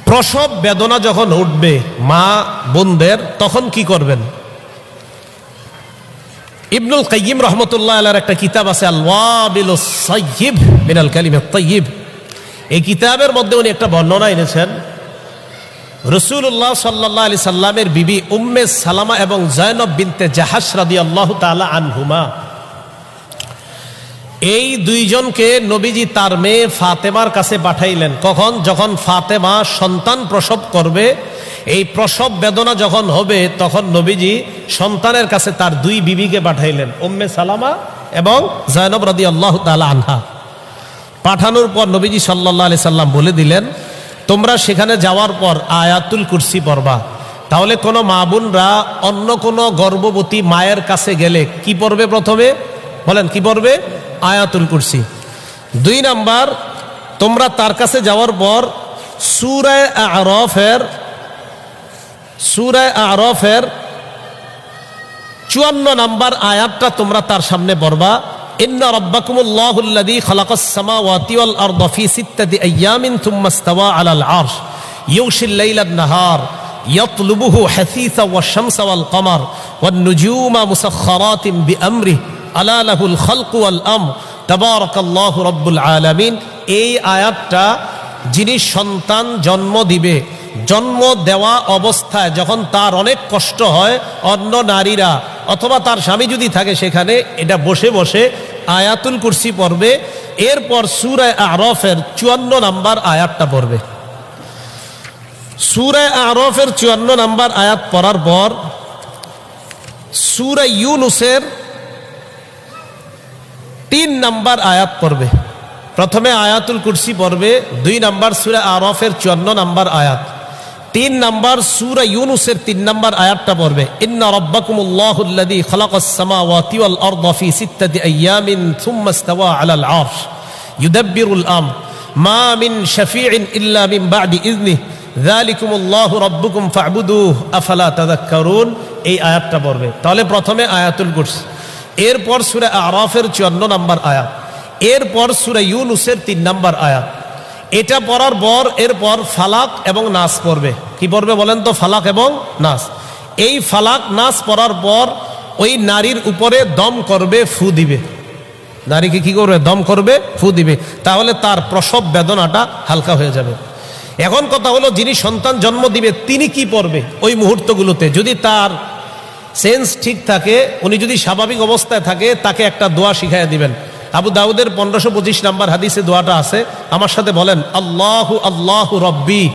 প্রসব বেদনা যখন উঠবে মা বোনদের, তখন কি করবেন? ইবনুল কাইয়িম রাহমাতুল্লাহ আলাইহির একটা কিতাব আছে আল ওয়াবিলুস সাইয়্যিব মিনাল কালিমাত তাইয়্যিব। এই কিতাবের মধ্যে উনি একটা বর্ণনা এনেছেন। রাসূলুল্লাহ সাল্লাল্লাহু আলাইহি সাল্লামের বিবি উম্মে সালামা এবং যায়নব বিনতে জাহাশ রাদিয়াল্লাহু তাআলা আনহুমা, এই দুইজনকে নবীজি তার মেয়ে ফাতেমার কাছে পাঠাইলেন। কখন? যখন ফাতেমা সন্তান প্রসব করবে, এই প্রসব বেদনা যখন হবে, তখন নবীজি সন্তানের কাছে তার দুই বিবিকে পাঠাইলেন, উম্মে সালামা এবং যায়নব রাদিয়াল্লাহু তাআলা আনহা। পাঠানোর পর নবীজি সাল্লাল্লাহু আলাইহি সাল্লাম বলে দিলেন, তোমরা সেখানে যাওয়ার পর আয়াতুল কুরসি পড়বা। তাহলে কোনো মা বোনরা অন্য কোনো গর্ভবতী মায়ের কাছে গেলে কি পড়বে? প্রথমে বলেন কি পড়বে? আয়াতুল কুরসি। 2 নাম্বার, তোমরা তার কাছে যাওয়ার পর সূরা আ'রাফের 54 নাম্বার আয়াতটা তোমরা তার সামনে পড়বা। ইন্না রাব্বাকুমুল্লাহুল্লাযী খালাকাস সামাওয়াতি ওয়াল আরদা ফি 6 আইয়ামিন থুম্মা ইসতাওয়া আলাল আরশ ইউগশিল লাইলান নাহার ইয়াতলুবুহু হাসীসা ওয়াশ-শামসা ওয়াল কমার ওয়ান নুজুমা মুসাখখারাতিন বিআমরিহি আলা লাহুল খালকু ওয়াল আমর তাবারাকাল্লাহু রাব্বুল আলামিন। এই আয়াতটা যিনি সন্তান জন্ম দিবে, জন্ম দেওয়া অবস্থায় যখন তার অনেক কষ্ট হয়, অন্য নারীরা অথবা তার স্বামী যদি থাকে সেখানে, এটা বসে বসে আয়াতুল কুরসি পড়বে। এরপর সূরা আ'রাফের 54 নাম্বার আয়াতটা পড়বে। সূরা আ'রাফের 54 নাম্বার আয়াত পড়ার পর সূরা ইউনূসের 3 নাম্বার আয়াত পড়বে। প্রথমে আয়াতুল কুরসি পড়বে, 2 নাম্বার সূরা আ'রাফের 54 নাম্বার আয়াত, 3 নাম্বার সূরা ইউনূসের 3 নাম্বার আয়াতটা পড়বে। ইন্না রাব্বাকুমুল্লাহুল্লাযী খালাকাস সামাওয়াতি ওয়াল আরদা ফি 6 আইয়ামিন থুম্মা ইসতাওয়া আলাল আরশ ইউদাব্বিরুল আমর মা মিন শাফীইন ইল্লা মিন বা'দি ইযনিহি যালিকুমুল্লাহু রাব্বুকুম ফা'বুদুহু আফালা তাযাক্কারুন। এই আয়াতটা পড়বে। তাহলে প্রথমে আয়াতুল কুরসি, এরপর সূরা আ'রাফের 54 নাম্বার আয়াত, এরপর সূরা ইউনূসের 3 নাম্বার আয়াত। এটা পড়ার পর এরপর ফালাক এবং নাস পড়বে। কি পড়বে বলেন তো? ফালাক এবং নাস। এই ফালাক নাস পড়ার পর ওই নারীর উপরে দম করবে, ফু দিবে। নারীকে কি করবে? দম করবে, ফু দিবে। তাহলে তার প্রসব বেদনাটা হালকা হয়ে যাবে। এখন কথা হলো, যিনি সন্তান জন্ম দিবে তিনি কি পড়বে ওই মুহূর্তগুলোতে? যদি তার সেন্স ঠিক থাকে, উনি যদি স্বাভাবিক অবস্থায় থাকে, তাকে একটা দোয়া শিখাইয়া দিবেন। আবু দাউদের 1525 নাম্বার হাদিসে দোয়াটা আছে, আমার সাথে বলেন, আল্লাহু আল্লাহু রব্বি।